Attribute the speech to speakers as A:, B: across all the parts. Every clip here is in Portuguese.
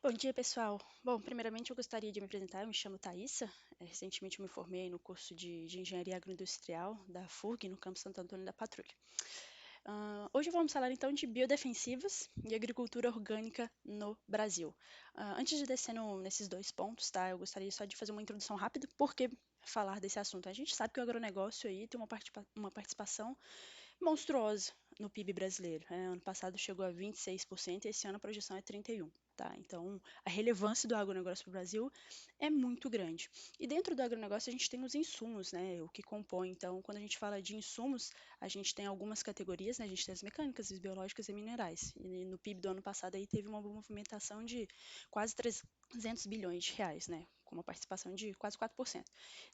A: Bom dia, pessoal. Bom, primeiramente eu gostaria de me apresentar. Eu me chamo Thaisa. Recentemente eu me formei no curso de Engenharia Agroindustrial da FURG, no campus Santo Antônio da Patrulha. Hoje vamos falar então de biodefensivos e agricultura orgânica no Brasil. Antes de descer nesses dois pontos, tá? Eu gostaria só de fazer uma introdução rápida. Por que falar desse assunto? A gente sabe que o agronegócio aí tem uma participação monstruosa no PIB brasileiro. Ano passado chegou a 26% e esse ano a projeção é 31%. Tá? Então, a relevância do agronegócio para o Brasil é muito grande. E dentro do agronegócio a gente tem os insumos, né, o que compõe. Então, quando a gente fala de insumos, a gente tem algumas categorias, né, a gente tem as mecânicas, as biológicas e minerais. E no PIB do ano passado aí teve uma movimentação de quase 300 bilhões de reais, né, com uma participação de quase 4%.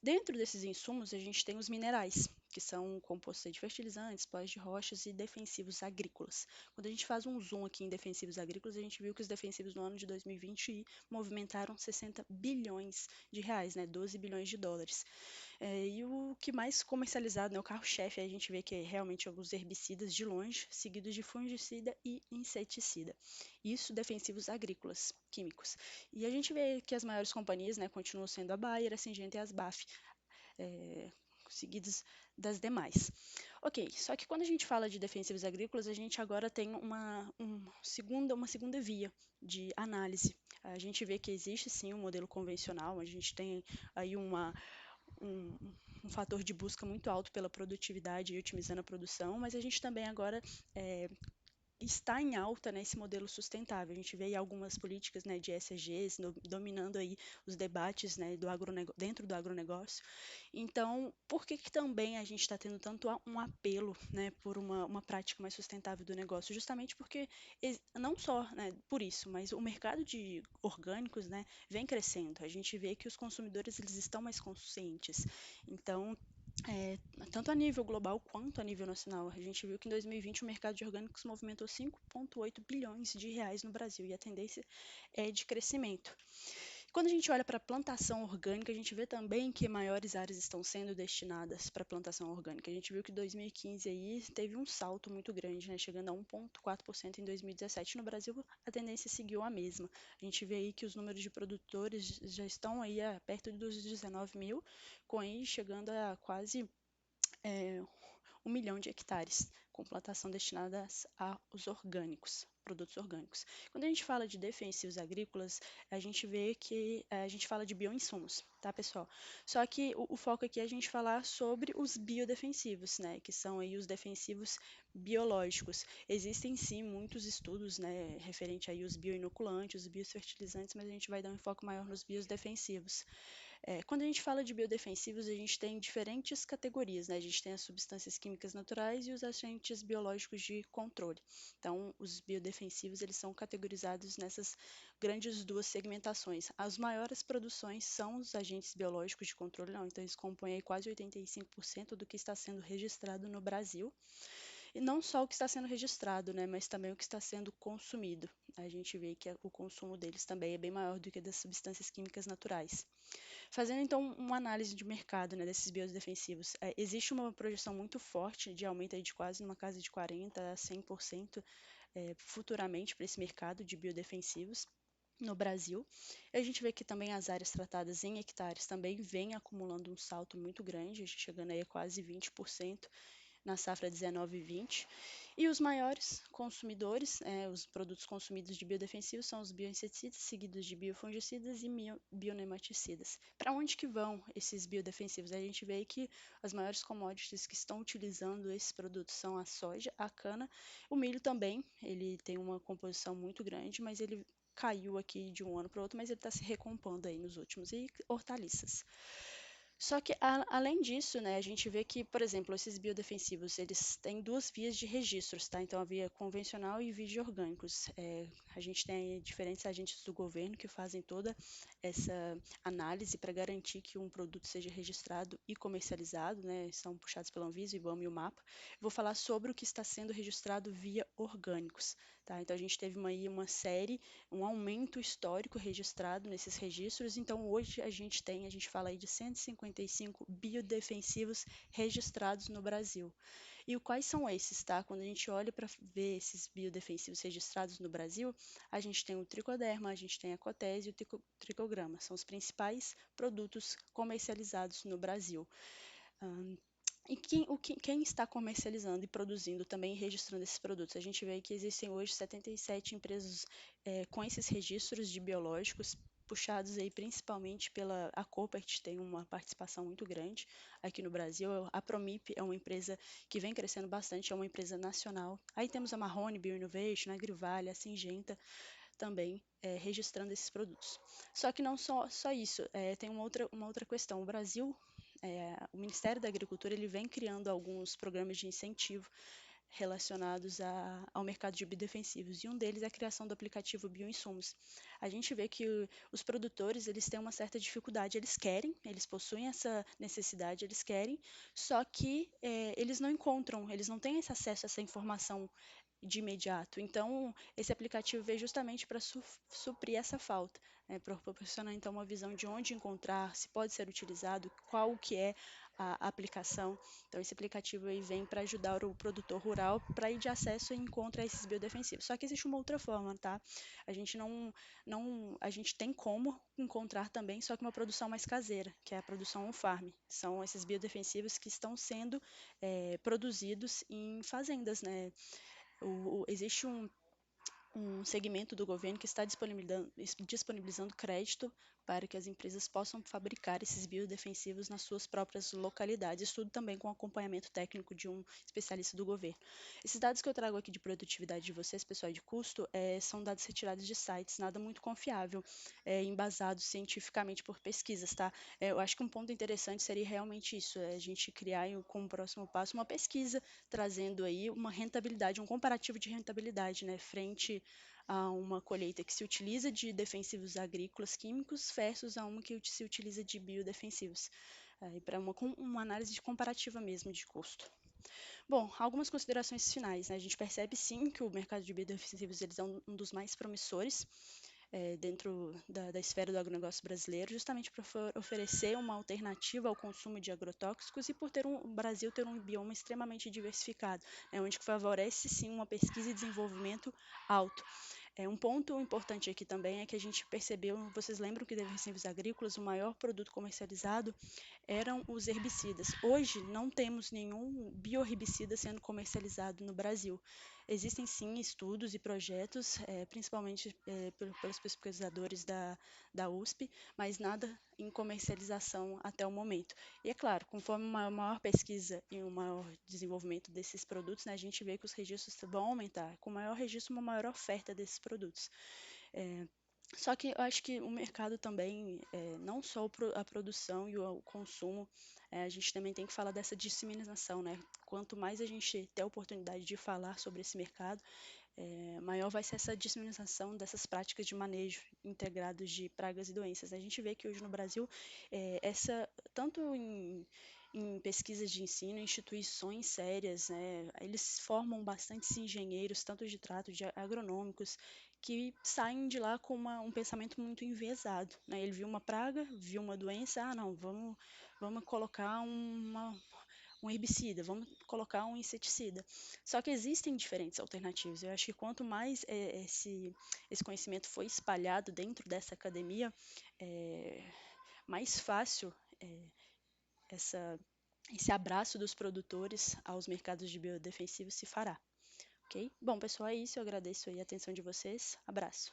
A: Dentro desses insumos, a gente tem os minerais, que são compostos de fertilizantes, pós de rochas e defensivos agrícolas. Quando a gente faz um zoom aqui em defensivos agrícolas, a gente viu que os defensivos no ano de 2020 movimentaram 60 bilhões de reais, né, 12 bilhões de dólares. E o que mais comercializado, né, o carro-chefe, a gente vê que é realmente os herbicidas de longe, seguidos de fungicida e inseticida. Isso defensivos agrícolas, químicos. E a gente vê que as maiores companhias, né, continuam sendo a Bayer, a Syngenta e a Asbaf, é, seguidas das demais. Ok, só que quando a gente fala de defensivos agrícolas, a gente agora tem uma segunda via de análise. A gente vê que existe sim um modelo convencional, a gente tem aí um, um fator de busca muito alto pela produtividade e otimizando a produção, mas a gente também agora está em alta, né, esse modelo sustentável. A gente vê aí algumas políticas, né, de ESGs dominando aí os debates, né, dentro do agronegócio. Então, por que que também a gente está tendo tanto um apelo, né, por uma prática mais sustentável do negócio? Justamente porque não só, né, por isso, mas o mercado de orgânicos, né, vem crescendo. A gente vê que os consumidores eles estão mais conscientes. Então, é, tanto a nível global quanto a nível nacional. A gente viu que em 2020 o mercado de orgânicos movimentou 5,8 bilhões de reais no Brasil e a tendência é de crescimento. Quando a gente olha para a plantação orgânica, a gente vê também que maiores áreas estão sendo destinadas para a plantação orgânica. A gente viu que 2015 aí teve um salto muito grande, né, chegando a 1,4% em 2017. No Brasil, a tendência seguiu a mesma. A gente vê aí que os números de produtores já estão aí perto dos 19 mil, com aí chegando a quase é, 1 milhão de hectares com plantação destinadas aos orgânicos, produtos orgânicos. Quando a gente fala de defensivos agrícolas, a gente vê que a gente fala de bioinsumos, tá, pessoal? Só que o foco aqui é a gente falar sobre os biodefensivos, né, que são aí os defensivos biológicos. Existem sim muitos estudos, né, referente aí aos bioinoculantes, os biofertilizantes, mas a gente vai dar um enfoque maior nos biodefensivos. Quando a gente fala de biodefensivos, a gente tem diferentes categorias, né? A gente tem as substâncias químicas naturais e os agentes biológicos de controle. Então, os biodefensivos, eles são categorizados nessas grandes duas segmentações. As maiores produções são os agentes biológicos de controle, não, então eles compõem aí quase 85% do que está sendo registrado no Brasil. E não só o que está sendo registrado, né, mas também o que está sendo consumido. A gente vê que o consumo deles também é bem maior do que das substâncias químicas naturais. Fazendo então uma análise de mercado, né, desses biodefensivos, existe uma projeção muito forte de aumento aí de quase numa casa de 40 a 100% futuramente para esse mercado de biodefensivos no Brasil. E a gente vê que também as áreas tratadas em hectares também vêm acumulando um salto muito grande, chegando aí a quase 20% na safra 19/20. E os maiores consumidores, os produtos consumidos de biodefensivos são os bioinseticidas, seguidos de biofungicidas e bionematicidas. Para onde que vão esses biodefensivos? A gente vê que as maiores commodities que estão utilizando esses produtos são a soja, a cana, o milho também, ele tem uma composição muito grande, mas ele caiu aqui de um ano para o outro, mas ele está se recompondo aí nos últimos, e hortaliças. Só que, além disso, né, a gente vê que, por exemplo, esses biodefensivos, eles têm duas vias de registros, tá? Então, a via convencional e via de orgânicos. A gente tem diferentes agentes do governo que fazem toda essa análise para garantir que um produto seja registrado e comercializado, né? São puxados pela Anvisa, o IBAMA e o MAPA. Vou falar sobre o que está sendo registrado via orgânicos, tá? Então, a gente teve uma série, um aumento histórico registrado nesses registros. Então, hoje a gente fala aí de 155 biodefensivos registrados no Brasil. E quais são esses, tá? Quando a gente olha para ver esses biodefensivos registrados no Brasil, a gente tem o tricoderma, a gente tem a cotese e o tricograma. São os principais produtos comercializados no Brasil. Ahn, e quem está comercializando e produzindo também e registrando esses produtos? A gente vê que existem hoje 77 empresas com esses registros de biológicos, puxados aí principalmente pela a Copert, tem uma participação muito grande aqui no Brasil. A Promip é uma empresa que vem crescendo bastante, é uma empresa nacional. Aí temos a Marrone Bioinnovation, a Agrivale, a Syngenta também registrando esses produtos. Só que não só isso, tem uma outra questão. O Brasil, o Ministério da Agricultura, ele vem criando alguns programas de incentivo relacionados ao mercado de biodefensivos, e um deles é a criação do aplicativo Bioinsumos. A gente vê que os produtores, eles têm uma certa dificuldade, eles querem, eles possuem essa necessidade, eles querem, só que eles não encontram, eles não têm esse acesso a essa informação de imediato. Então, esse aplicativo veio justamente para suprir essa falta, né, proporcionar então uma visão de onde encontrar, se pode ser utilizado, qual que é a aplicação. Então, esse aplicativo aí vem para ajudar o produtor rural para ir de acesso e encontrar esses biodefensivos. Só que existe uma outra forma, tá? A gente a gente tem como encontrar também, só que uma produção mais caseira, que é a produção on-farm. São esses biodefensivos que estão sendo produzidos em fazendas, né? Existe um segmento do governo que está disponibilizando crédito para que as empresas possam fabricar esses biodefensivos nas suas próprias localidades, isso tudo também com acompanhamento técnico de um especialista do governo. Esses dados que eu trago aqui de produtividade de vocês, pessoal, de custo, são dados retirados de sites, nada muito confiável, embasados cientificamente por pesquisas, tá? Eu acho que um ponto interessante seria realmente isso, a gente criar como próximo passo uma pesquisa trazendo aí uma rentabilidade, um comparativo de rentabilidade, né, frente a uma colheita que se utiliza de defensivos agrícolas químicos versus a uma que se utiliza de biodefensivos, para uma análise comparativa mesmo de custo. Bom, algumas considerações finais, né? A gente percebe sim que o mercado de biodefensivos eles é um dos mais promissores dentro da esfera do agronegócio brasileiro, justamente para oferecer uma alternativa ao consumo de agrotóxicos e por ter o Brasil ter um bioma extremamente diversificado, onde favorece sim uma pesquisa e desenvolvimento alto. Um ponto importante aqui também é que a gente percebeu, vocês lembram que de defensivos agrícolas, o maior produto comercializado eram os herbicidas. Hoje não temos nenhum bioherbicida sendo comercializado no Brasil. Existem sim estudos e projetos, principalmente pelos pesquisadores da USP, mas nada em comercialização até o momento. E é claro, conforme uma maior pesquisa e um maior desenvolvimento desses produtos, né, a gente vê que os registros vão aumentar. Com maior registro, uma maior oferta desses produtos. É, Só que eu acho que o mercado também, não só a produção e o consumo, a gente também tem que falar dessa disseminação, né? Quanto mais a gente ter a oportunidade de falar sobre esse mercado, maior vai ser essa disseminação dessas práticas de manejo integrados de pragas e doenças. A gente vê que hoje no Brasil, tanto em pesquisas de ensino, instituições sérias, né, eles formam bastantes engenheiros, tanto de trato, de agronômicos, que saem de lá com um pensamento muito enviesado, né? Ele viu uma praga, viu uma doença, não, vamos colocar um herbicida, vamos colocar um inseticida. Só que existem diferentes alternativas. Eu acho que quanto mais esse conhecimento foi espalhado dentro dessa academia, é, mais fácil essa, esse abraço dos produtores aos mercados de biodefensivos se fará. Ok? Bom, pessoal, é isso. Eu agradeço aí a atenção de vocês. Abraço.